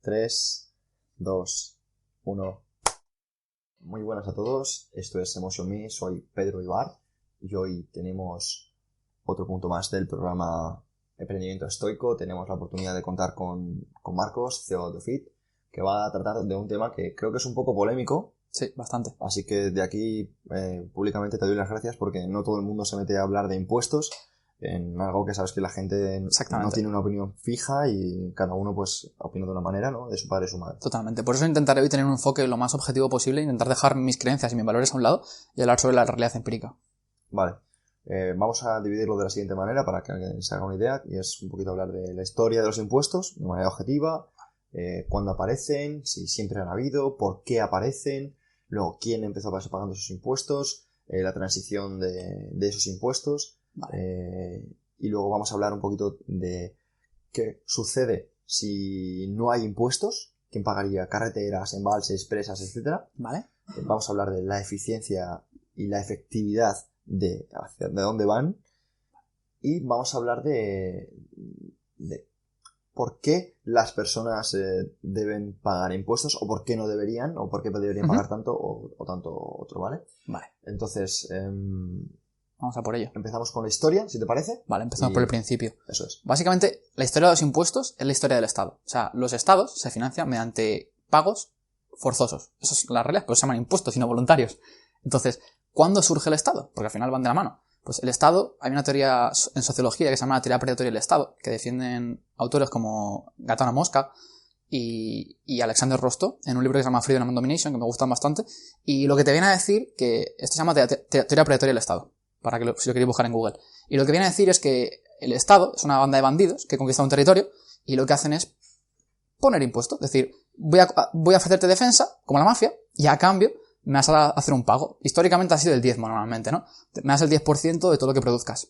3, 2, 1. Muy buenas a todos, esto es Emotion Me, soy Pedro Ibar y hoy tenemos otro punto más del programa Emprendimiento Estoico. Tenemos la oportunidad de contar con Marcos, CEO de Ofit, que va a tratar de un tema que creo que es un poco polémico. Sí, bastante. Así que de aquí públicamente te doy las gracias porque no todo el mundo se mete a hablar de impuestos en algo que sabes que la gente no tiene una opinión fija y cada uno pues opina de una manera, ¿no? De su padre y su madre. Totalmente. Por eso intentaré hoy tener un enfoque lo más objetivo posible, intentar dejar mis creencias y mis valores a un lado y hablar sobre la realidad empírica. Vale. Vamos a dividirlo de la siguiente manera para que alguien se haga una idea, y es un poquito hablar de la historia de los impuestos de manera objetiva, cuándo aparecen, si siempre han habido, por qué aparecen, luego quién empezó pagando esos impuestos, la transición de esos impuestos. Vale. Y luego vamos a hablar un poquito de qué sucede si no hay impuestos, quién pagaría carreteras, embalses, presas, etcétera. Vale. Vamos a hablar de la eficiencia y la efectividad de dónde van, y vamos a hablar de por qué las personas deben pagar impuestos, o por qué no deberían, o por qué deberían pagar tanto o tanto otro, ¿vale? Vale. Entonces, vamos a por ello. Empezamos con la historia, si te parece. Vale, empezamos por el principio. Eso es. Básicamente, la historia de los impuestos es la historia del Estado. O sea, los Estados se financian mediante pagos forzosos. Eso es la realidad, pero se llaman impuestos y no voluntarios. Entonces, ¿cuándo surge el Estado? Porque al final van de la mano. Pues el Estado, hay una teoría en sociología que se llama la teoría predatoria del Estado, que defienden autores como Gaetano Mosca y Alexander Rostow, en un libro que se llama Freedom and Domination, que me gustan bastante, y lo que te viene a decir que esto se llama teoría predatoria del Estado, para que si lo queréis buscar en Google. Y lo que viene a decir es que el Estado es una banda de bandidos que conquista un territorio y lo que hacen es poner impuestos. Es decir, voy a ofrecerte defensa, como la mafia, y a cambio me vas a hacer un pago. Históricamente ha sido el 10% normalmente, ¿no? Me das el 10% de todo lo que produzcas.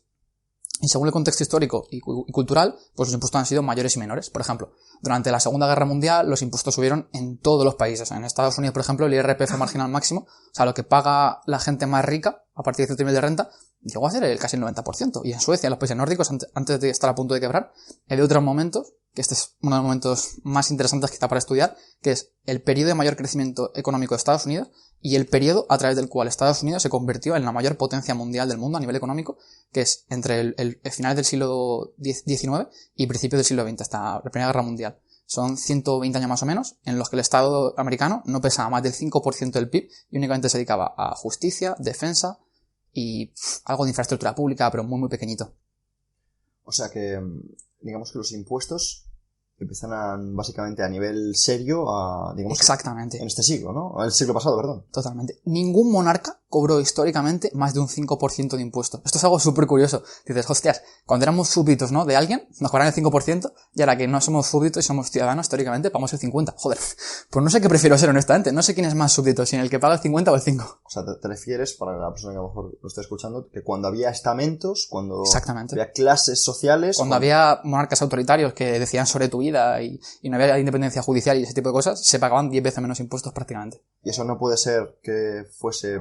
Y según el contexto histórico y cultural, pues los impuestos han sido mayores y menores. Por ejemplo, durante la Segunda Guerra Mundial los impuestos subieron en todos los países. En Estados Unidos, por ejemplo, el IRPF marginal máximo, o sea, lo que paga la gente más rica a partir de cierto nivel de renta, llegó a ser casi el 90%. Y en Suecia, en los países nórdicos, antes de estar a punto de quebrar, hay otros momentos, que este es uno de los momentos más interesantes que está para estudiar, que es el periodo de mayor crecimiento económico de Estados Unidos y el periodo a través del cual Estados Unidos se convirtió en la mayor potencia mundial del mundo a nivel económico, que es entre el final del siglo XIX y principios del siglo XX, hasta la Primera Guerra Mundial. Son 120 años más o menos, en los que el Estado americano no pesaba más del 5% del PIB y únicamente se dedicaba a justicia, defensa y algo de infraestructura pública, pero muy muy pequeñito. O sea que, digamos que los impuestos empiezan básicamente a nivel serio, digamos, exactamente, en este siglo, ¿no? El siglo pasado, perdón. Totalmente. Ningún monarca cobró históricamente más de un 5% de impuestos. Esto es algo súper curioso. Dices, hostias, cuando éramos súbditos, ¿no?, de alguien, nos cobraban el 5%, y ahora que no somos súbditos y somos ciudadanos, históricamente pagamos el 50%. Joder, pues no sé qué prefiero ser, honestamente. No sé quién es más súbdito, si en el que paga el 50 o el 5. O sea, te refieres, para la persona que a lo mejor lo esté escuchando, que cuando había estamentos, cuando había clases sociales... Cuando había monarcas autoritarios que decían sobre tu vida y no había independencia judicial y ese tipo de cosas, se pagaban 10 veces menos impuestos prácticamente. Y eso no puede ser que fuese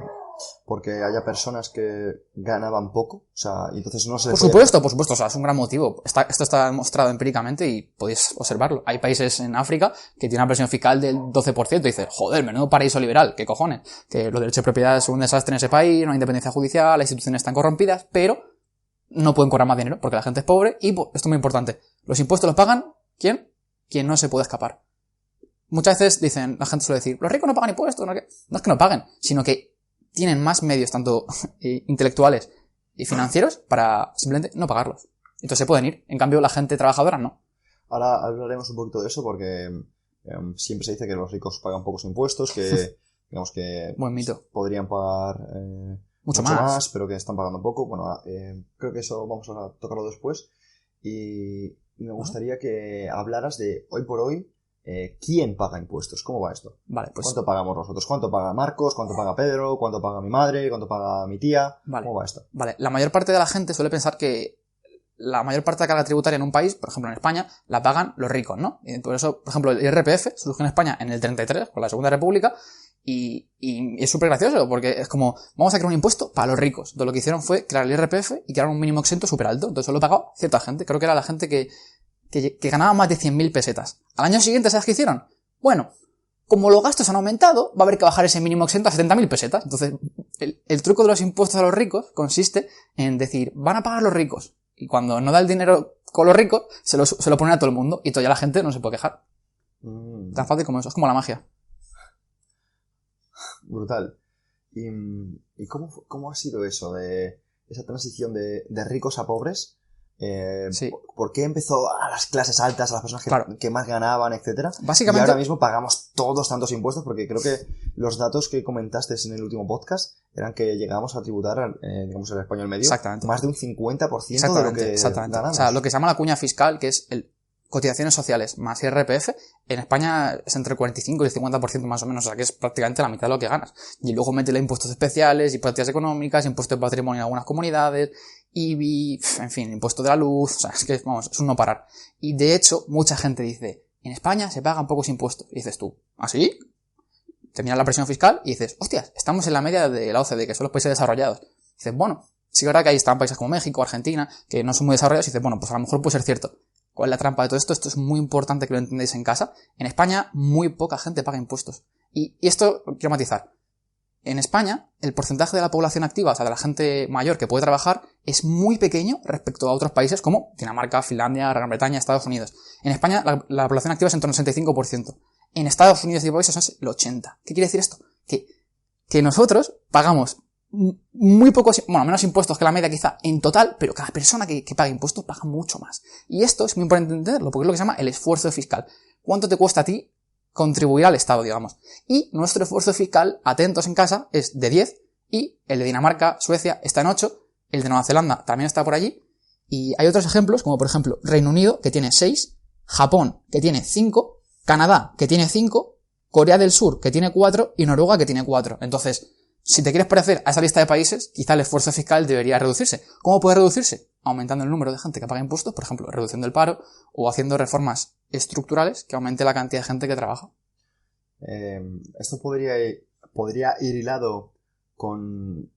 porque haya personas que ganaban poco, o sea, y entonces no se... Por supuesto, o sea, es un gran motivo. Esto está demostrado empíricamente y podéis observarlo. Hay países en África que tienen una presión fiscal del 12%, y dices, joder, menudo paraíso liberal, ¿qué cojones? Que los derechos de propiedad son un desastre en ese país, no hay independencia judicial, las instituciones están corrompidas, pero no pueden cobrar más dinero porque la gente es pobre y, esto es muy importante, los impuestos los pagan, ¿quién? Quien no se puede escapar. Muchas veces dicen, la gente suele decir, los ricos no pagan impuestos, no es que no paguen, sino que tienen más medios, tanto intelectuales y financieros, para simplemente no pagarlos. Entonces se pueden ir. En cambio, la gente trabajadora no. Ahora hablaremos un poquito de eso porque siempre se dice que los ricos pagan pocos impuestos, que digamos que buen mito. Podrían pagar mucho más, pero que están pagando poco. Bueno, creo que eso vamos a tocarlo después. Y me gustaría que hablaras de, hoy por hoy, ¿quién paga impuestos? ¿Cómo va esto? Vale, pues... ¿Cuánto pagamos nosotros? ¿Cuánto paga Marcos? ¿Cuánto paga Pedro? ¿Cuánto paga mi madre? ¿Cuánto paga mi tía? Vale. ¿Cómo va esto? Vale, la mayor parte de la gente suele pensar que la mayor parte de la carga tributaria en un país, por ejemplo en España, la pagan los ricos, ¿no? Y por eso, por ejemplo, el IRPF surgió en España en el 33, con la Segunda República, y es súper gracioso, porque es como, vamos a crear un impuesto para los ricos. Entonces lo que hicieron fue crear el IRPF y crear un mínimo exento súper alto. Entonces solo pagaba cierta gente. Creo que era la gente que que ganaban más de 100.000 pesetas. Al año siguiente, ¿sabes qué hicieron? Bueno, como los gastos han aumentado, va a haber que bajar ese mínimo exento a 70.000 pesetas. Entonces, el truco de los impuestos a los ricos consiste en decir, van a pagar los ricos. Y cuando no da el dinero con los ricos, se lo ponen a todo el mundo. Y todavía la gente no se puede quejar. Tan fácil como eso. Es como la magia. Brutal. ¿Y cómo ha sido eso de esa transición de ricos a pobres? Sí. ¿Por qué empezó a las clases altas, a las personas que más ganaban, etcétera? Básicamente, y ahora mismo pagamos todos tantos impuestos, porque creo que los datos que comentaste en el último podcast eran que llegábamos a tributar, digamos, el español medio, más de un 50% de lo que ganamos. O sea, lo que se llama la cuña fiscal, que es cotizaciones sociales más IRPF, en España es entre el 45 y el 50% más o menos, o sea que es prácticamente la mitad de lo que ganas. Y luego métele impuestos especiales, impuestos económicas, impuestos de patrimonio en algunas comunidades, IBI, en fin, impuesto de la luz, o sea, es que, vamos, es un no parar. Y de hecho, mucha gente dice, en España se pagan pocos impuestos. Y dices tú, ¿ah, sí? Te miras la presión fiscal y dices, hostias, estamos en la media de la OCDE, que son los países desarrollados. Y dices, bueno, sí que es verdad que ahí están países como México, Argentina, que no son muy desarrollados, y dices, bueno, pues a lo mejor puede ser cierto. ¿Cuál es la trampa de todo esto? Esto es muy importante que lo entendáis en casa. En España, muy poca gente paga impuestos. Y esto quiero matizar. En España, el porcentaje de la población activa, o sea, de la gente mayor que puede trabajar, es muy pequeño respecto a otros países como Dinamarca, Finlandia, Gran Bretaña, Estados Unidos. En España, la población activa es en torno al 65%. En Estados Unidos y países es el 80%. ¿Qué quiere decir esto? Que nosotros pagamos muy pocos, bueno, menos impuestos que la media quizá en total, pero cada persona que paga impuestos paga mucho más. Y esto es muy importante entenderlo, porque es lo que se llama el esfuerzo fiscal. ¿Cuánto te cuesta a ti contribuir al Estado, digamos? Y nuestro esfuerzo fiscal, atentos en casa, es de 10, y el de Dinamarca, Suecia, está en 8, el de Nueva Zelanda también está por allí, y hay otros ejemplos, como por ejemplo Reino Unido, que tiene 6, Japón, que tiene 5, Canadá, que tiene 5, Corea del Sur, que tiene 4, y Noruega, que tiene 4. Entonces, si te quieres parecer a esa lista de países, quizá el esfuerzo fiscal debería reducirse. ¿Cómo puede reducirse? Aumentando el número de gente que paga impuestos, por ejemplo, reduciendo el paro, o haciendo reformas estructurales que aumente la cantidad de gente que trabaja. Esto podría ir hilado con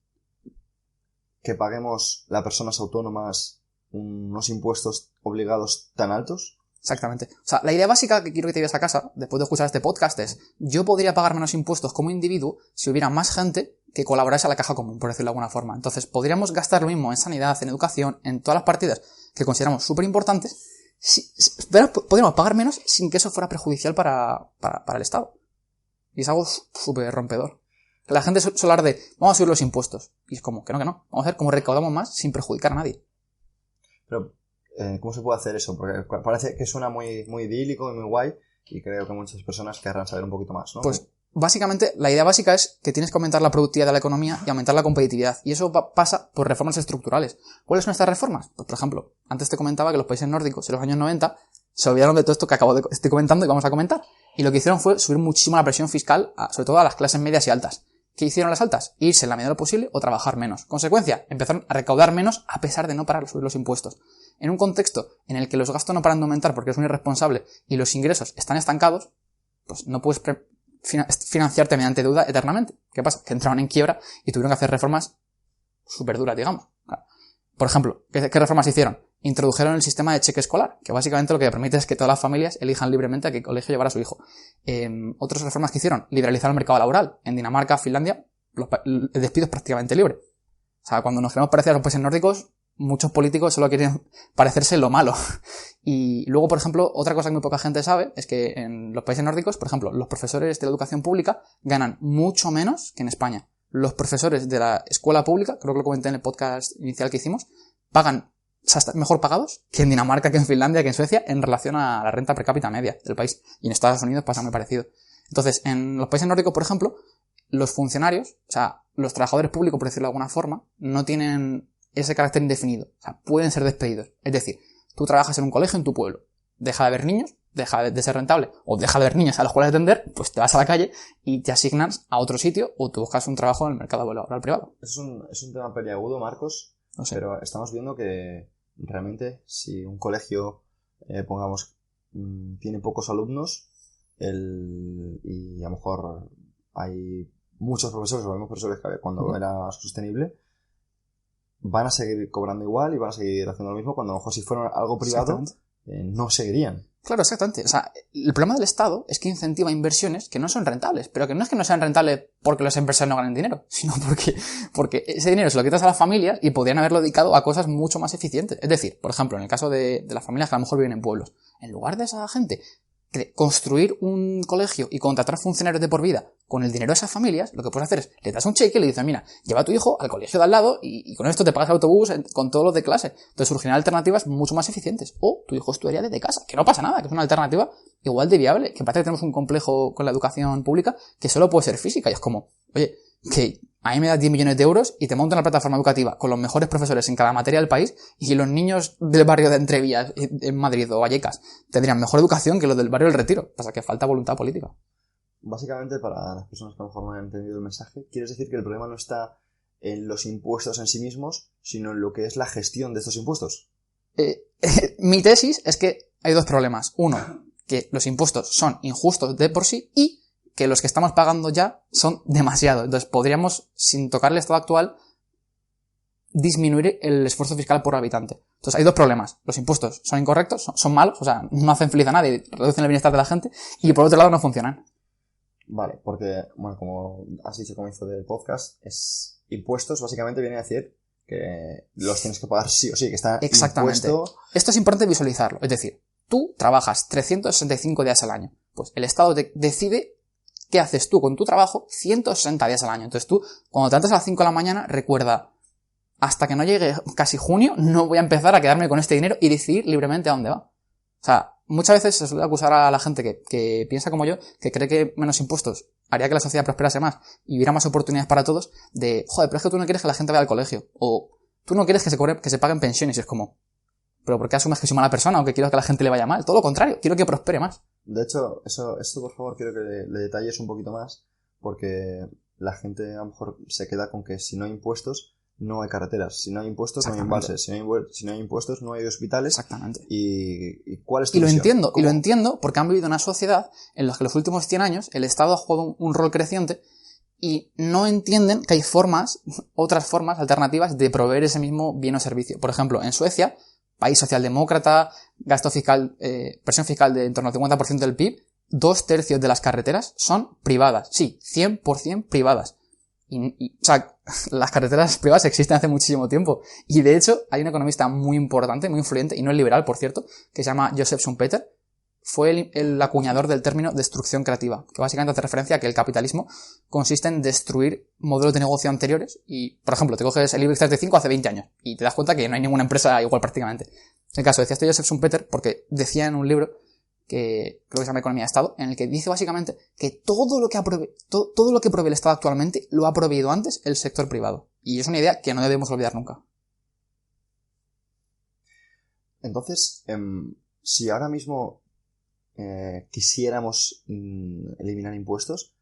que paguemos las personas autónomas unos impuestos obligados tan altos. Exactamente. O sea, la idea básica que quiero que te lleves a casa, después de escuchar este podcast, es yo podría pagar menos impuestos como individuo si hubiera más gente que colaborase a la caja común, por decirlo de alguna forma. Entonces, podríamos gastar lo mismo en sanidad, en educación, en todas las partidas que consideramos súper importantes, podríamos pagar menos sin que eso fuera perjudicial para el Estado. Y es algo súper rompedor. La gente suele hablar de, vamos a subir los impuestos. Y es como, que no. Vamos a ver cómo recaudamos más sin perjudicar a nadie. Pero, ¿cómo se puede hacer eso? Porque parece que suena muy, muy idílico y muy guay, y creo que muchas personas querrán saber un poquito más, ¿no? Pues, básicamente, la idea básica es que tienes que aumentar la productividad de la economía y aumentar la competitividad. Y eso pasa por reformas estructurales. ¿Cuáles son estas reformas? Pues, por ejemplo, antes te comentaba que los países nórdicos en los años 90 se olvidaron de todo esto que estoy comentando y vamos a comentar. Y lo que hicieron fue subir muchísimo la presión fiscal, sobre todo a las clases medias y altas. ¿Qué hicieron las altas? Irse en la medida de lo posible o trabajar menos. Consecuencia, empezaron a recaudar menos a pesar de no parar de subir los impuestos. En un contexto en el que los gastos no paran de aumentar porque es un irresponsable y los ingresos están estancados, pues no puedes financiarte mediante deuda eternamente. ¿Qué pasa? Que entraron en quiebra y tuvieron que hacer reformas súper duras, digamos. Por ejemplo, ¿qué reformas hicieron? Introdujeron el sistema de cheque escolar, que básicamente lo que permite es que todas las familias elijan libremente a qué colegio llevar a su hijo. Otras reformas que hicieron, liberalizar el mercado laboral. En Dinamarca, Finlandia, el despido es prácticamente libre. O sea, cuando nos queremos parecer a los países nórdicos, muchos políticos solo quieren parecerse lo malo. Y luego, por ejemplo, otra cosa que muy poca gente sabe es que en los países nórdicos, por ejemplo, los profesores de la educación pública ganan mucho menos que en España. Los profesores de la escuela pública, creo que lo comenté en el podcast inicial que hicimos, pagan, o sea, están mejor pagados que en Dinamarca, que en Finlandia, que en Suecia, en relación a la renta per cápita media del país. Y en Estados Unidos pasa muy parecido. Entonces, en los países nórdicos, por ejemplo, los funcionarios, o sea, los trabajadores públicos, por decirlo de alguna forma, no tienen ese carácter indefinido. O sea, pueden ser despedidos. Es decir, tú trabajas en un colegio en tu pueblo, deja de haber niños, deja de ser rentable, o deja de haber niños a los cuales atender, pues te vas a la calle y te asignas a otro sitio o tú buscas un trabajo en el mercado laboral privado. Es un tema peliagudo, Marcos, no sé. Pero estamos viendo que realmente si un colegio, pongamos, tiene pocos alumnos y a lo mejor hay muchos profesores, o los mismos profesores que cuando era sostenible, van a seguir cobrando igual y van a seguir haciendo lo mismo, cuando a lo mejor si fuera algo privado no seguirían. Claro, exactamente. O sea, el problema del Estado es que incentiva inversiones que no son rentables, pero que no es que no sean rentables porque los empresarios no ganen dinero, sino porque ese dinero se lo quitas a las familias y podrían haberlo dedicado a cosas mucho más eficientes. Es decir, por ejemplo, en el caso de las familias que a lo mejor viven en pueblos, en lugar de esa gente construir un colegio y contratar funcionarios de por vida con el dinero de esas familias, lo que puedes hacer es, le das un cheque y le dices, mira, lleva a tu hijo al colegio de al lado y con esto te pagas el autobús con todos los de clase. Entonces surgirán alternativas mucho más eficientes. O tu hijo estudiaría desde casa, que no pasa nada, que es una alternativa igual de viable, que parece que tenemos un complejo con la educación pública que solo puede ser física. Y es como, oye, que a mí me das 10 millones de euros y te monto una plataforma educativa con los mejores profesores en cada materia del país y los niños del barrio de Entrevías en Madrid o Vallecas tendrían mejor educación que los del barrio del Retiro. Pasa que falta voluntad política. Básicamente, para las personas que a lo mejor no han entendido el mensaje, quieres decir que el problema no está en los impuestos en sí mismos, sino en lo que es la gestión de estos impuestos. Mi tesis es que hay dos problemas. Uno, que los impuestos son injustos de por sí y que los que estamos pagando ya son demasiado. Entonces podríamos, sin tocar el estado actual, disminuir el esfuerzo fiscal por habitante. Entonces hay dos problemas. Los impuestos son incorrectos, son malos, o sea, no hacen feliz a nadie, reducen el bienestar de la gente, y por otro lado no funcionan. Vale, porque, bueno, como has dicho al comienzo del podcast, impuestos básicamente viene a decir que los tienes que pagar sí o sí, que está exactamente impuesto. Esto es importante visualizarlo. Es decir, tú trabajas 365 días al año. Pues el Estado decide qué haces tú con tu trabajo 160 días al año. Entonces tú, cuando te levantas a las 5 de la mañana, recuerda, hasta que no llegue casi junio, no voy a empezar a quedarme con este dinero y decidir libremente a dónde va. O sea, muchas veces se suele acusar a la gente que piensa como yo, que cree que menos impuestos haría que la sociedad prosperase más y hubiera más oportunidades para todos, de, joder, pero es que tú no quieres que la gente vaya al colegio, o tú no quieres que se paguen pensiones, y es como, pero ¿por qué asumes que soy mala persona o que quiero que a la gente le vaya mal? Todo lo contrario, quiero que prospere más. De hecho, esto por favor quiero que le detalles un poquito más, porque la gente a lo mejor se queda con que si no hay impuestos, no hay carreteras. Si no hay impuestos, no hay embalses. Si no hay impuestos, no hay hospitales. Exactamente. ¿Y cuál es tu visión? ¿Cómo? Y lo entiendo porque han vivido en una sociedad en la que los últimos 100 años el Estado ha jugado un rol creciente y no entienden que hay otras formas alternativas de proveer ese mismo bien o servicio. Por ejemplo, en Suecia, país socialdemócrata, gasto fiscal, presión fiscal de en torno al 50% del PIB, 2/3 de las carreteras son privadas. Sí, 100% privadas. O sea, las carreteras privadas existen hace muchísimo tiempo. Y de hecho, hay un economista muy importante, muy influyente, y no es liberal, por cierto, que se llama Joseph Schumpeter. Fue el acuñador del término destrucción creativa, que básicamente hace referencia a que el capitalismo consiste en destruir modelos de negocio anteriores y, por ejemplo, te coges el IBEX 35 hace 20 años y te das cuenta que no hay ninguna empresa igual prácticamente. En el caso, decía este Joseph Schumpeter porque decía en un libro que creo que se llama Economía de Estado, en el que dice básicamente que todo lo que provee el Estado actualmente lo ha proveído antes el sector privado. Y es una idea que no debemos olvidar nunca. Entonces, si ahora mismo quisiéramos eliminar impuestos,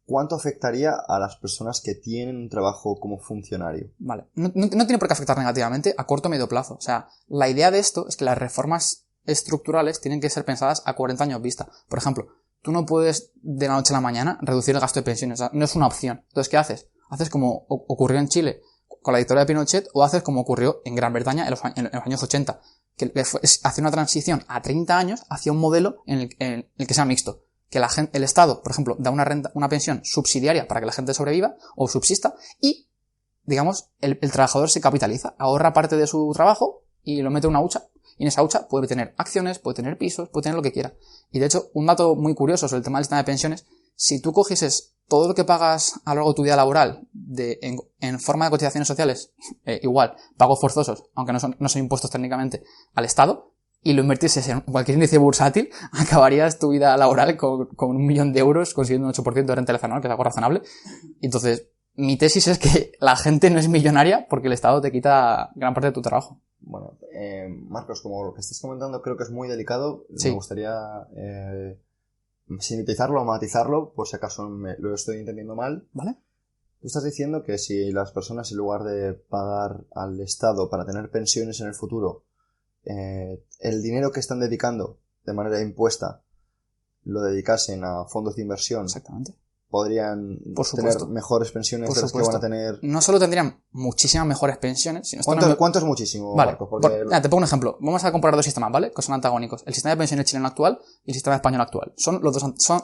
¿cuánto afectaría a las personas que tienen un trabajo como funcionario? Vale, no tiene por qué afectar negativamente a corto o medio plazo. O sea, la idea de esto es que las reformas estructurales tienen que ser pensadas a 40 años vista. Por ejemplo, tú no puedes de la noche a la mañana reducir el gasto de pensiones, o sea, no es una opción. Entonces, ¿qué haces? Haces como ocurrió en Chile con la dictadura de Pinochet o haces como ocurrió en Gran Bretaña en los años 80, que hace una transición a 30 años hacia un modelo en el que sea mixto. Que el Estado, por ejemplo, da una pensión subsidiaria para que la gente sobreviva o subsista y, digamos, el trabajador se capitaliza, ahorra parte de su trabajo y lo mete en una hucha. Y en esa hucha puede tener acciones, puede tener pisos, puede tener lo que quiera. Y de hecho, un dato muy curioso sobre el tema del sistema de pensiones, si tú cogieses todo lo que pagas a lo largo de tu vida laboral en forma de cotizaciones sociales, igual, pagos forzosos, aunque no son impuestos técnicamente, al Estado, y lo invertieses en cualquier índice bursátil, acabarías tu vida laboral con 1 millón de euros consiguiendo un 8% de renta anual, que es algo razonable. Entonces, mi tesis es que la gente no es millonaria porque el Estado te quita gran parte de tu trabajo. Bueno, Marcos, como lo que estás comentando creo que es muy delicado, sí. Me gustaría sintetizarlo o matizarlo, por si acaso lo estoy entendiendo mal. ¿Vale? Tú estás diciendo que si las personas, en lugar de pagar al Estado para tener pensiones en el futuro, el dinero que están dedicando de manera impuesta lo dedicasen a fondos de inversión. Exactamente. podrían Por tener supuesto. mejores pensiones Por de las que van supuesto. a tener. No solo tendrían muchísimas mejores pensiones, sino... ¿Cuánto es muchísimo, Vale, Marcos? Porque te pongo un ejemplo. Vamos a comparar dos sistemas, ¿vale? Que son antagónicos. El sistema de pensiones chileno actual y el sistema español actual. Son los dos, son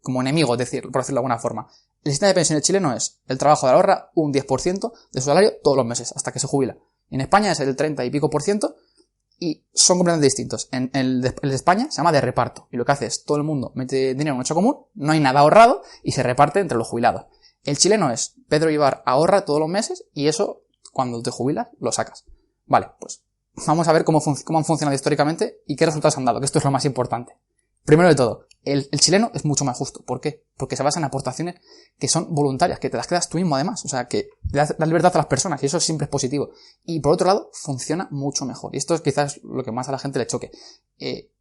como enemigos, por decirlo de alguna forma. El sistema de pensiones chileno es el trabajo de ahorra un 10% de su salario todos los meses, hasta que se jubila. En España es el 30 y pico por ciento y son completamente distintos. El de España se llama de reparto. Y lo que hace es, todo el mundo mete dinero en un hecho común, no hay nada ahorrado y se reparte entre los jubilados. El chileno es, Pedro Ibar ahorra todos los meses y eso, cuando te jubilas, lo sacas. Vale, pues vamos a ver cómo han funcionado históricamente y qué resultados han dado, que esto es lo más importante. Primero de todo, el chileno es mucho más justo. ¿Por qué? Porque se basa en aportaciones que son voluntarias, que te las quedas tú mismo además. O sea, que le das la libertad a las personas y eso siempre es positivo. Y por otro lado, funciona mucho mejor. Y esto es quizás lo que más a la gente le choque.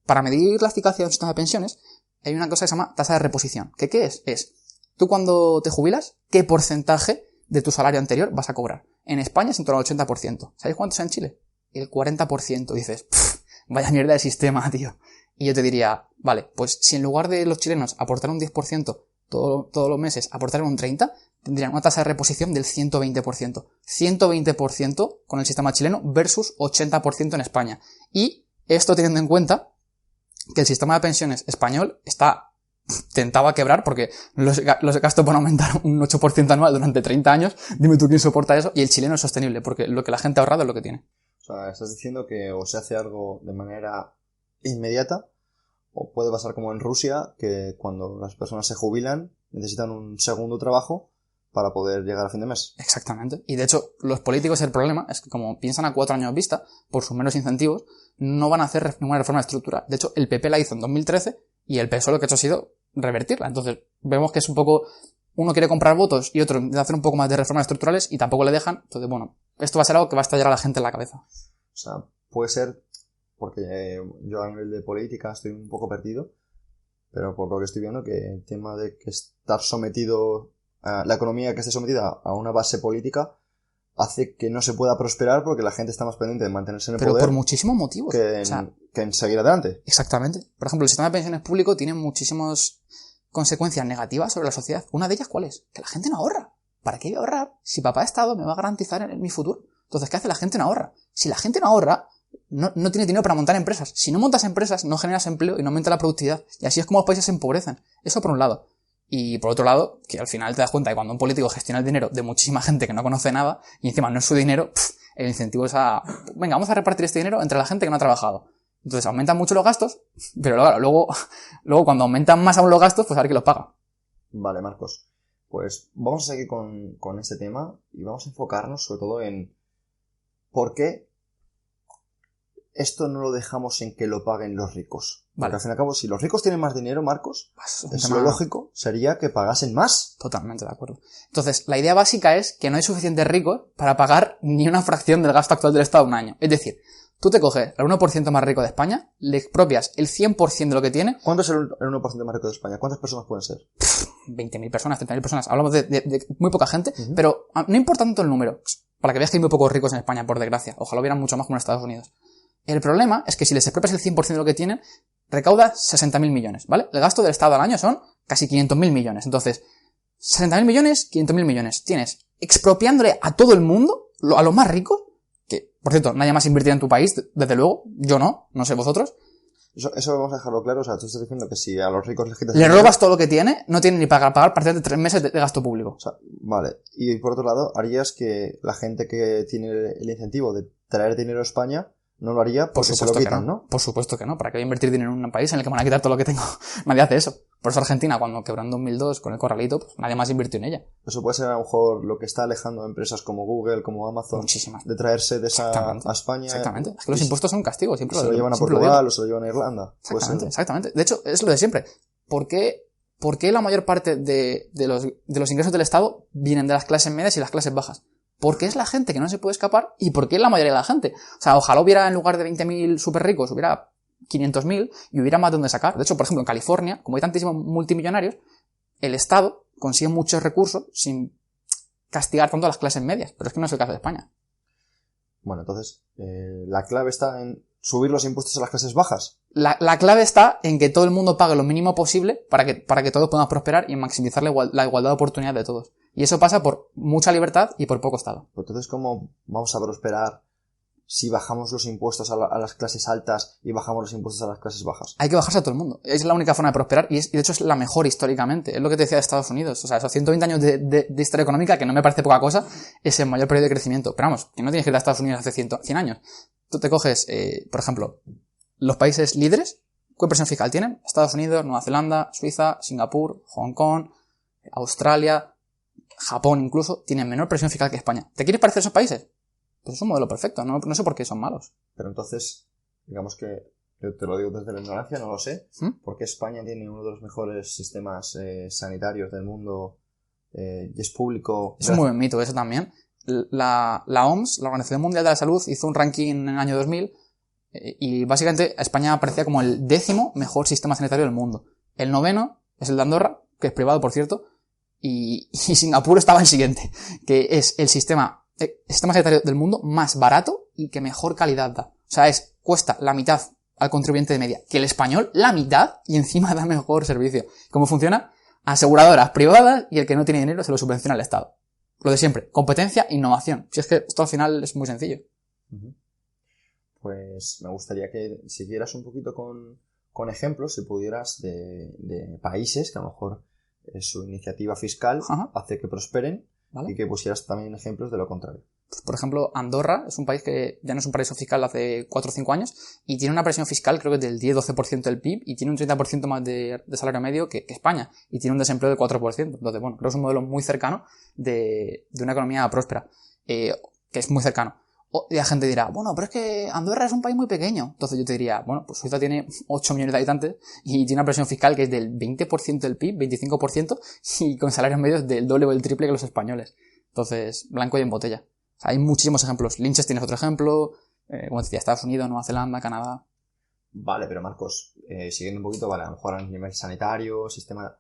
Para medir la eficacia de un sistema de pensiones, hay una cosa que se llama tasa de reposición. ¿Qué es? Es, tú cuando te jubilas, ¿qué porcentaje de tu salario anterior vas a cobrar? En España es en torno al 80%. ¿Sabéis cuánto es en Chile? El 40%. Dices, vaya mierda de sistema, tío. Y yo te diría, vale, pues si en lugar de los chilenos aportaran un 10%, todos los meses aportaran un 30%, tendrían una tasa de reposición del 120%. 120% con el sistema chileno versus 80% en España. Y esto teniendo en cuenta que el sistema de pensiones español está tentado a quebrar porque los gastos van a aumentar un 8% anual durante 30 años. Dime tú quién soporta eso. Y el chileno es sostenible porque lo que la gente ha ahorrado es lo que tiene. O sea, estás diciendo que o se hace algo de manera inmediata o puede pasar como en Rusia, que cuando las personas se jubilan necesitan un segundo trabajo para poder llegar a fin de mes. Exactamente. Y de hecho, los políticos, el problema es que como piensan a 4 años vista, por sus menos incentivos, no van a hacer ninguna reforma estructural. De hecho, el PP la hizo en 2013 y el PSOE lo que ha hecho ha sido revertirla. Entonces, vemos que es un poco, uno quiere comprar votos y otro hacer un poco más de reformas estructurales y tampoco le dejan. Entonces, bueno, esto va a ser algo que va a estallar a la gente en la cabeza. O sea, puede ser, porque yo a nivel de política estoy un poco perdido, pero por lo que estoy viendo que el tema de que estar sometido, la economía que esté sometida a una base política hace que no se pueda prosperar porque la gente está más pendiente de mantenerse en el Pero poder por muchísimos motivos. que en seguir adelante. Exactamente. Por ejemplo, el sistema de pensiones público tiene muchísimas consecuencias negativas sobre la sociedad. Una de ellas, ¿cuál es? Que la gente no ahorra. ¿Para qué voy a ahorrar si papá Estado me va a garantizar en mi futuro? Entonces, ¿qué hace la gente? No ahorra. Si la gente no ahorra, no tiene dinero para montar empresas. Si no montas empresas, no generas empleo y no aumenta la productividad. Y así es como los países se empobrecen. Eso por un lado. Y por otro lado, que al final te das cuenta que cuando un político gestiona el dinero de muchísima gente que no conoce nada, y encima no es su dinero, el incentivo es a, venga, vamos a repartir este dinero entre la gente que no ha trabajado. Entonces aumentan mucho los gastos, pero claro, luego cuando aumentan más aún los gastos, pues a ver quién los paga. Vale, Marcos. Pues vamos a seguir con este tema y vamos a enfocarnos sobre todo en por qué esto no lo dejamos en que lo paguen los ricos. Porque al fin y al cabo, si los ricos tienen más dinero, Marcos, lo lógico sería que pagasen más. Totalmente de acuerdo. Entonces, la idea básica es que no hay suficientes ricos para pagar ni una fracción del gasto actual del Estado un año. Es decir, tú te coges al 1% más rico de España, le expropias el 100% de lo que tiene. ¿Cuánto es el 1% más rico de España? ¿Cuántas personas pueden ser? 20.000 personas, 30.000 personas. Hablamos de muy poca gente, pero no importa tanto el número. Para que veas que hay muy pocos ricos en España, por desgracia. Ojalá hubieran mucho más como en Estados Unidos. El problema es que si les expropias el 100% de lo que tienen, recauda 60.000 millones, ¿vale? El gasto del Estado al año son casi 500.000 millones. Entonces, 60.000 millones, 500.000 millones. Tienes expropiándole a todo el mundo, a los más ricos, que, por cierto, nadie más invertirá en tu país, desde luego, yo no sé vosotros. Eso vamos a dejarlo claro, o sea, tú estás diciendo que si a los ricos les quitas... Le robas todo lo que tiene, no tiene ni para pagar prácticamente 3 meses de gasto público. O sea, vale. Y por otro lado, harías que la gente que tiene el incentivo de traer dinero a España no lo haría porque se lo quitan, ¿no? Por supuesto que no. ¿Para qué voy a invertir dinero en un país en el que me van a quitar todo lo que tengo? Nadie hace eso. Por eso Argentina, cuando quebró en 2002 con el corralito, pues nadie más invirtió en ella. Eso puede ser a lo mejor lo que está alejando a empresas como Google, como Amazon, muchísimas, de traer sedes a España. Exactamente. Es que los impuestos son un castigo. Siempre se lo llevan a Portugal o se lo llevan a Irlanda. Exactamente. De hecho, es lo de siempre. ¿Por qué la mayor parte de los ingresos del Estado vienen de las clases medias y las clases bajas? Porque es la gente que no se puede escapar y porque es la mayoría de la gente. O sea, ojalá hubiera en lugar de 20.000 súper ricos, hubiera 500.000 y hubiera más donde sacar. De hecho, por ejemplo, en California, como hay tantísimos multimillonarios, el Estado consigue muchos recursos sin castigar tanto a las clases medias. Pero es que no es el caso de España. Bueno, entonces, la clave está en subir los impuestos a las clases bajas. La clave está en que todo el mundo pague lo mínimo posible para que todos podamos prosperar y maximizar la igualdad de oportunidad de todos. Y eso pasa por mucha libertad y por poco Estado. Entonces, ¿cómo vamos a prosperar si bajamos los impuestos a las clases altas y bajamos los impuestos a las clases bajas? Hay que bajarse a todo el mundo. Es la única forma de prosperar y de hecho es la mejor históricamente. Es lo que te decía de Estados Unidos. O sea, esos 120 años de historia económica, que no me parece poca cosa, es el mayor periodo de crecimiento. Pero vamos, que no tienes que ir a Estados Unidos hace 100 años. Tú te coges, por ejemplo, los países líderes, ¿qué presión fiscal tienen? Estados Unidos, Nueva Zelanda, Suiza, Singapur, Hong Kong, Australia, Japón incluso, tienen menor presión fiscal que España. ¿Te quieres parecer a esos países? Pues es un modelo perfecto, no sé por qué son malos. Pero entonces, digamos que, yo te lo digo desde la ignorancia, no lo sé, ¿por qué España tiene uno de los mejores sistemas sanitarios del mundo y es público? Es un muy buen mito eso también. La OMS, la Organización Mundial de la Salud, hizo un ranking en el año 2000 y básicamente España aparecía como el 10º mejor sistema sanitario del mundo. El 9º es el de Andorra, que es privado por cierto, y Singapur estaba en siguiente, que es el sistema sanitario del mundo más barato y que mejor calidad da. O sea, cuesta la mitad al contribuyente de media que el español, la mitad, y encima da mejor servicio. ¿Cómo funciona? Aseguradoras privadas y el que no tiene dinero se lo subvenciona el Estado. Lo de siempre, competencia, innovación. Si es que esto al final es muy sencillo. Pues me gustaría que siguieras un poquito con ejemplos, si pudieras, de países que a lo mejor su iniciativa fiscal hace que prosperen. ¿Vale? Y que pusieras también ejemplos de lo contrario. Pues, por ejemplo, Andorra es un país que ya no es un paraíso fiscal hace 4 o 5 años y tiene una presión fiscal creo que del 10-12% del PIB y tiene un 30% más de salario medio que España y tiene un desempleo del 4%. Entonces, bueno, creo que es un modelo muy cercano de una economía próspera, que es muy cercano. Y la gente dirá, bueno, pero es que Andorra es un país muy pequeño. Entonces yo te diría, bueno, pues Suiza tiene 8 millones de habitantes y tiene una presión fiscal que es del 20% del PIB, 25%, y con salarios medios del doble o el triple que los españoles. Entonces, blanco y en botella. O sea, hay muchísimos ejemplos. Lynches tienes otro ejemplo, como te decía, Estados Unidos, Nueva Zelanda, Canadá. Vale, pero Marcos, siguiendo un poquito, vale, a lo mejor a nivel sanitario, sistema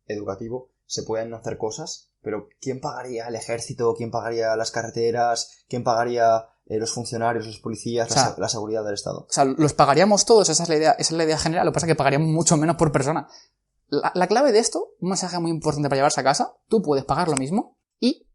educativo, se pueden hacer cosas, pero ¿quién pagaría el ejército? ¿Quién pagaría las carreteras? ¿Quién pagaría los funcionarios, los policías, la seguridad del Estado? O sea, los pagaríamos todos, esa es la idea general, lo que pasa es que pagaríamos mucho menos por persona. La clave de esto, un mensaje muy importante para llevarse a casa, tú puedes pagar lo mismo y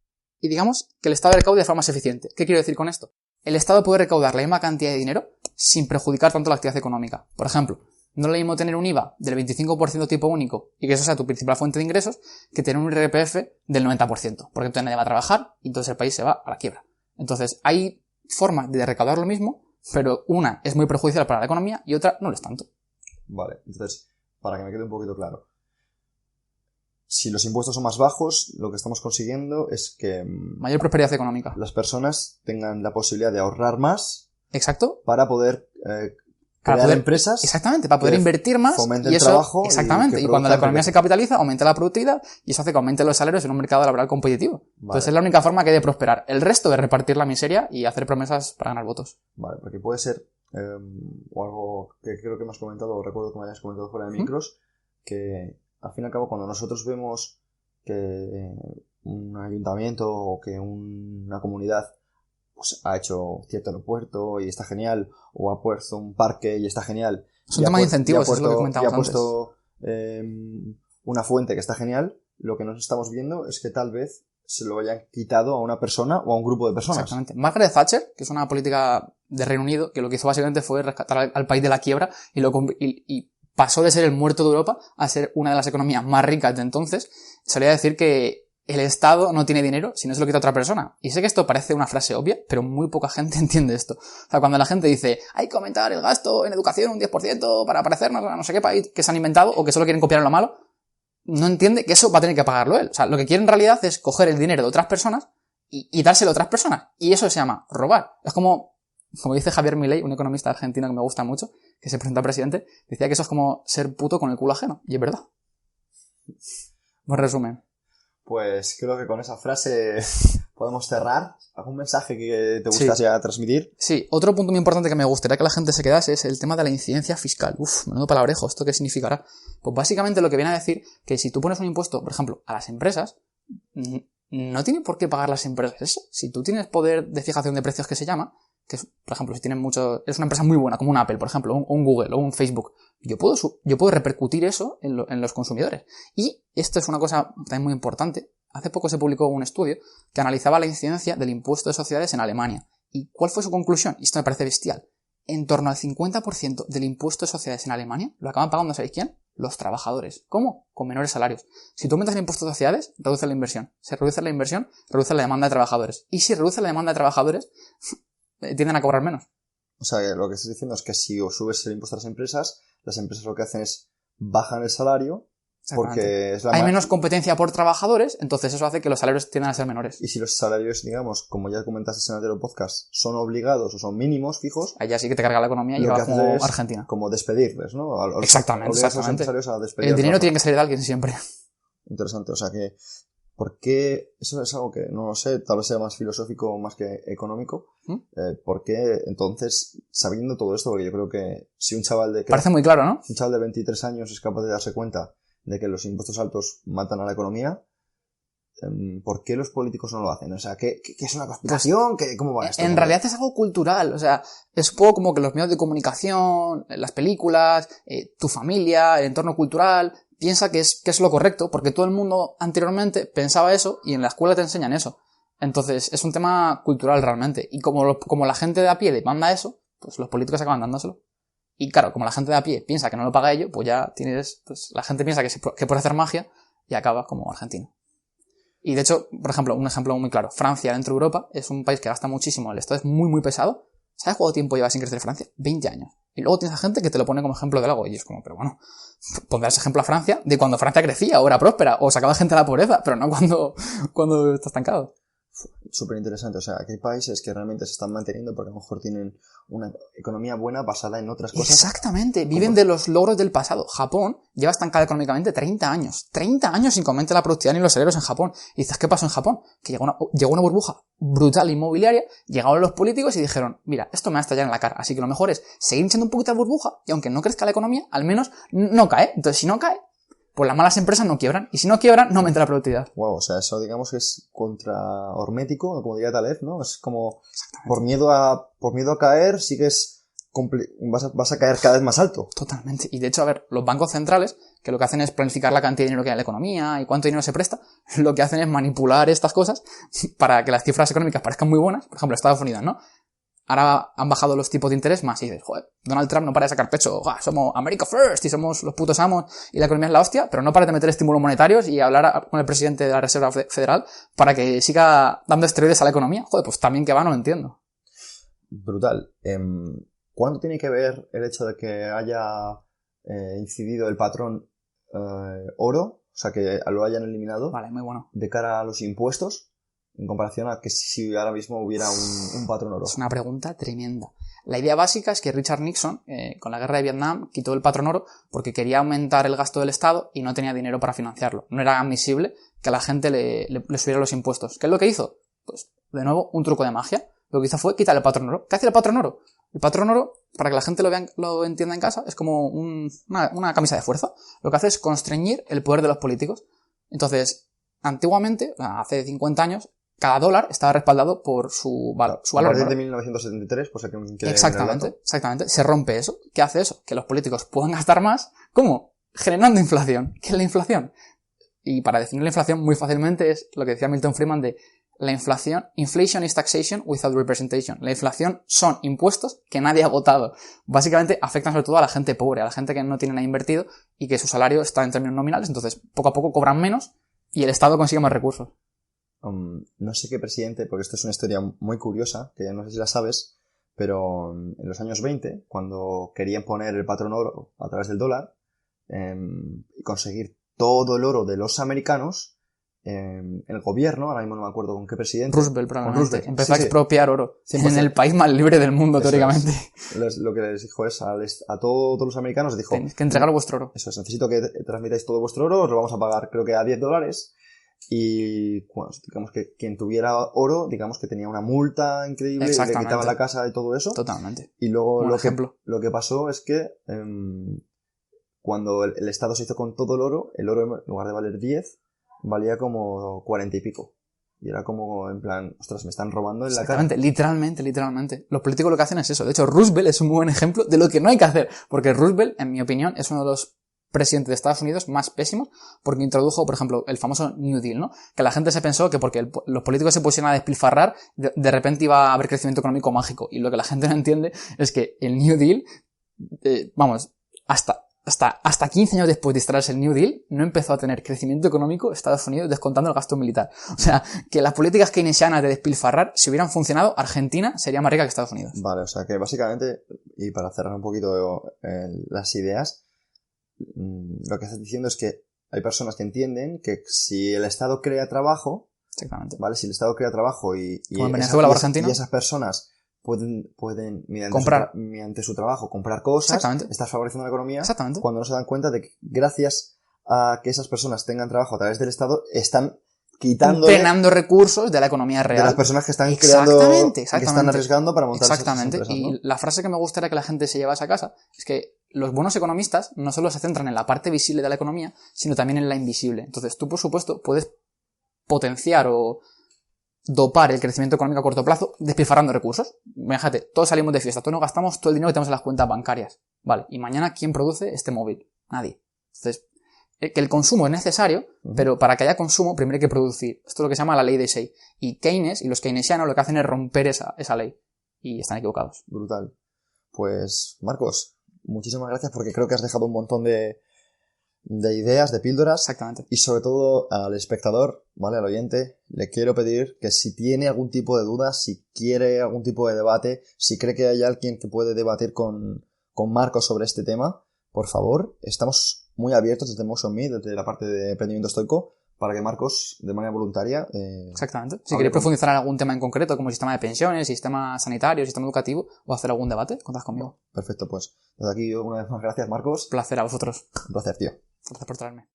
digamos que el Estado recaude de forma más eficiente. ¿Qué quiero decir con esto? El Estado puede recaudar la misma cantidad de dinero sin perjudicar tanto la actividad económica. Por ejemplo, no es lo mismo tener un IVA del 25% tipo único y que eso sea tu principal fuente de ingresos que tener un IRPF del 90%, porque entonces nadie va a trabajar y entonces el país se va a la quiebra. Entonces hay formas de recaudar lo mismo, pero una es muy perjudicial para la economía y otra no lo es tanto. Vale, entonces, para que me quede un poquito claro, si los impuestos son más bajos, lo que estamos consiguiendo es que mayor prosperidad económica. Las personas tengan la posibilidad de ahorrar más. Exacto. Para poder crear empresas. Exactamente, para poder invertir más. Fomenten el trabajo. Exactamente. Y cuando la economía se capitaliza, aumenta la productividad y eso hace que aumenten los salarios en un mercado laboral competitivo. Vale. Entonces es la única forma que hay de prosperar. El resto es repartir la miseria y hacer promesas para ganar votos. Vale, porque puede ser, o algo que creo que me has comentado, o recuerdo que me hayas comentado fuera de micros, que al fin y al cabo cuando nosotros vemos que un ayuntamiento o que una comunidad pues ha hecho cierto aeropuerto y está genial, o ha puesto un parque y está genial. Es un tema de incentivos, es lo que comentábamos antes. Y ha puesto una fuente que está genial, lo que nos estamos viendo es que tal vez se lo hayan quitado a una persona o a un grupo de personas. Exactamente. Margaret Thatcher, que es una política de Reino Unido, que lo que hizo básicamente fue rescatar al país de la quiebra y pasó de ser el muerto de Europa a ser una de las economías más ricas de entonces. Solía decir que el Estado no tiene dinero si no se lo quita a otra persona. Y sé que esto parece una frase obvia, pero muy poca gente entiende esto. O sea, cuando la gente dice, hay que aumentar el gasto en educación un 10% para parecernos a no sé qué país que se han inventado o que solo quieren copiar lo malo, no entiende que eso va a tener que pagarlo él. O sea, lo que quiere en realidad es coger el dinero de otras personas y dárselo a otras personas. Y eso se llama robar. Es como dice Javier Milei, un economista argentino que me gusta mucho, que se presenta a presidente, decía que eso es como ser puto con el culo ajeno. Y es verdad. Buen resumen. Pues creo que con esa frase podemos cerrar. ¿Algún mensaje que te gustase transmitir? Sí, otro punto muy importante que me gustaría que la gente se quedase es el tema de la incidencia fiscal. Menudo palabrejo, ¿esto qué significará? Pues básicamente lo que viene a decir que si tú pones un impuesto, por ejemplo, a las empresas, no tiene por qué pagar las empresas eso. Si tú tienes poder de fijación de precios que se llama, que es, por ejemplo, si tienen mucho, es una empresa muy buena, como un Apple, por ejemplo, o un Google, o un Facebook, yo puedo repercutir eso en los consumidores. Y esto es una cosa también muy importante. Hace poco se publicó un estudio que analizaba la incidencia del impuesto de sociedades en Alemania. ¿Y cuál fue su conclusión? Y esto me parece bestial. En torno al 50% del impuesto de sociedades en Alemania lo acaban pagando, ¿sabéis quién? Los trabajadores. ¿Cómo? Con menores salarios. Si tú aumentas el impuesto de sociedades, reduces la inversión. Si reduces la inversión, reduces la demanda de trabajadores. Y si reduces la demanda de trabajadores, tienden a cobrar menos. O sea, que lo que estás diciendo es que si subes el impuesto a las empresas lo que hacen es bajan el salario porque es hay menos competencia por trabajadores, entonces eso hace que los salarios tiendan a ser menores. Y si los salarios, digamos, como ya comentaste en el anterior podcast, son obligados o son mínimos, fijos... Allá sí que te carga la economía y va como Argentina. Como despedirles, ¿no? Exactamente. A los empresarios a el dinero tiene que salir de alguien siempre. Interesante, o sea que... ¿Por qué? Eso es algo que no lo sé, tal vez sea más filosófico más que económico. ¿Por qué entonces, sabiendo todo esto, porque yo creo que si un chaval de... Parece muy claro, ¿no? Un chaval de 23 años es capaz de darse cuenta de que los impuestos altos matan a la economía, ¿por qué los políticos no lo hacen? O sea, ¿qué es una conspiración? ¿Cómo va esto? En realidad es algo cultural, o sea, es un poco como que los medios de comunicación, las películas, tu familia, el entorno cultural, piensa que es lo correcto, porque todo el mundo anteriormente pensaba eso y en la escuela te enseñan eso. Entonces, es un tema cultural realmente. Y como la gente de a pie demanda eso, pues los políticos acaban dándoselo. Y claro, como la gente de a pie piensa que no lo paga ello, pues ya tienes, pues la gente piensa que puede hacer magia y acabas como Argentina. Y de hecho, por ejemplo, un ejemplo muy claro, Francia dentro de Europa es un país que gasta muchísimo, el Estado es muy muy pesado. ¿Sabes cuánto tiempo lleva sin crecer Francia? 20 años. Y luego tienes a gente que te lo pone como ejemplo de algo y es como, pero bueno, pondrás ejemplo a Francia de cuando Francia crecía o era próspera o sacaba gente de la pobreza, pero no cuando está estancado. Súper interesante, o sea, aquí hay países que realmente se están manteniendo porque a lo mejor tienen una economía buena basada en otras cosas. Exactamente, viven de los logros del pasado. Japón lleva estancada económicamente 30 años. 30 años sin que aumente la productividad ni los salarios en Japón. Y dices, ¿qué pasó en Japón? Que llegó una burbuja brutal inmobiliaria, llegaron los políticos y dijeron, mira, esto me va a estallar en la cara, así que lo mejor es seguir echando un poquito de burbuja y aunque no crezca la economía, al menos no cae. Entonces, si no cae, pues las malas empresas no quiebran. Y si no quiebran, no aumenta la productividad. Wow, o sea, eso digamos que es contrahormético, como diría Taleb, ¿no? Es como, por miedo a caer, vas a caer cada vez más alto. Totalmente. Y de hecho, a ver, los bancos centrales, que lo que hacen es planificar la cantidad de dinero que hay en la economía y cuánto dinero se presta, lo que hacen es manipular estas cosas para que las cifras económicas parezcan muy buenas. Por ejemplo, Estados Unidos, ¿no? Ahora han bajado los tipos de interés más y dices, joder, Donald Trump no para de sacar pecho, somos America First y somos los putos amos y la economía es la hostia, pero no para de meter estímulos monetarios y hablar con el presidente de la Reserva Federal para que siga dando esteroides a la economía. Joder, pues también que va, no lo entiendo. Brutal. ¿Cuánto tiene que ver el hecho de que haya incidido el patrón oro, o sea, que lo hayan eliminado, vale, muy bueno, de cara a los impuestos? En comparación a que si ahora mismo hubiera un patrón oro. Es una pregunta tremenda. La idea básica es que Richard Nixon, con la guerra de Vietnam, quitó el patrón oro porque quería aumentar el gasto del Estado y no tenía dinero para financiarlo. No era admisible que a la gente le subiera los impuestos. ¿Qué es lo que hizo? Pues, de nuevo, un truco de magia. Lo que hizo fue quitar el patrón oro. ¿Qué hace el patrón oro? El patrón oro, para que la gente lo entienda en casa, es como una camisa de fuerza. Lo que hace es constreñir el poder de los políticos. Entonces, antiguamente, hace 50 años, cada dólar estaba respaldado por su valor. A partir de 1973, pues aquí exactamente. Se rompe eso. ¿Qué hace eso? Que los políticos puedan gastar más. ¿Cómo? Generando inflación. ¿Qué es la inflación? Y para definir la inflación muy fácilmente es lo que decía Milton Friedman de la inflación. Inflation is taxation without representation. La inflación son impuestos que nadie ha votado. Básicamente afectan sobre todo a la gente pobre, a la gente que no tiene nada invertido y que su salario está en términos nominales. Entonces, poco a poco cobran menos y el Estado consigue más recursos. No sé qué presidente, porque esto es una historia muy curiosa, que no sé si la sabes, pero en los años 20, cuando querían poner el patrón oro a través del dólar y conseguir todo el oro de los americanos, el gobierno, ahora mismo no me acuerdo con qué presidente... Roosevelt, probablemente. Empezó a expropiar oro 100%. En el país más libre del mundo, teóricamente. Lo que les dijo es a todos los americanos, les dijo... Tenéis que entregar vuestro oro. Eso es, necesito que transmitáis todo vuestro oro, os lo vamos a pagar creo que a $10. Y bueno, digamos que quien tuviera oro, digamos que tenía una multa increíble, le quitaban la casa y todo eso. Totalmente. Y luego lo que pasó es que cuando el Estado se hizo con todo el oro en lugar de valer 10, valía como 40 y pico. Y era como, en plan, ostras, me están robando en la cara. Exactamente, literalmente. Los políticos lo que hacen es eso. De hecho, Roosevelt es un buen ejemplo de lo que no hay que hacer. Porque Roosevelt, en mi opinión, es uno de los presidentes de Estados Unidos más pésimos porque introdujo, por ejemplo, el famoso New Deal, ¿no? Que la gente se pensó que porque los políticos se pusieron a despilfarrar, de repente iba a haber crecimiento económico mágico. Y lo que la gente no entiende es que el New Deal, hasta 15 años después de instalarse el New Deal, no empezó a tener crecimiento económico Estados Unidos descontando el gasto militar. O sea, que las políticas keynesianas de despilfarrar, si hubieran funcionado, Argentina sería más rica que Estados Unidos. Vale, o sea que básicamente, y para cerrar un poquito las ideas, lo que estás diciendo es que hay personas que entienden que si el Estado crea trabajo, exactamente, ¿vale? Si el Estado crea trabajo y como en Venezuela o Argentina, y esas personas pueden mediante su trabajo comprar cosas, estás favoreciendo la economía, cuando no se dan cuenta de que gracias a que esas personas tengan trabajo a través del Estado, están drenando recursos de la economía real. De las personas que están creando, que están arriesgando para montar esas empresas, ¿no? Y la frase que me gustaría que la gente se llevase a casa es que los buenos economistas no solo se centran en la parte visible de la economía, sino también en la invisible. Entonces tú, por supuesto, puedes potenciar o dopar el crecimiento económico a corto plazo despilfarrando recursos. Fíjate, todos salimos de fiesta, todos nos gastamos todo el dinero que tenemos en las cuentas bancarias. Vale, y mañana, ¿quién produce este móvil? Nadie. Entonces, que el consumo es necesario, pero para que haya consumo primero hay que producir. Esto es lo que se llama la ley de Say. Y Keynes y los keynesianos lo que hacen es romper esa ley. Y están equivocados. Brutal. Pues, Marcos, muchísimas gracias porque creo que has dejado un montón de ideas, de píldoras. Exactamente. Y sobre todo al espectador, ¿vale? Al oyente, le quiero pedir que si tiene algún tipo de duda, si quiere algún tipo de debate, si cree que hay alguien que puede debatir con Marcos sobre este tema, por favor, estamos muy abiertos desde Motion Me, desde la parte de emprendimiento estoico, para que Marcos, de manera voluntaria... exactamente. Si queréis profundizar en algún tema en concreto, como sistema de pensiones, sistema sanitario, sistema educativo, o hacer algún debate, contad conmigo. Perfecto, pues desde aquí una vez más gracias, Marcos. Placer a vosotros. Un placer, tío. Gracias por traerme.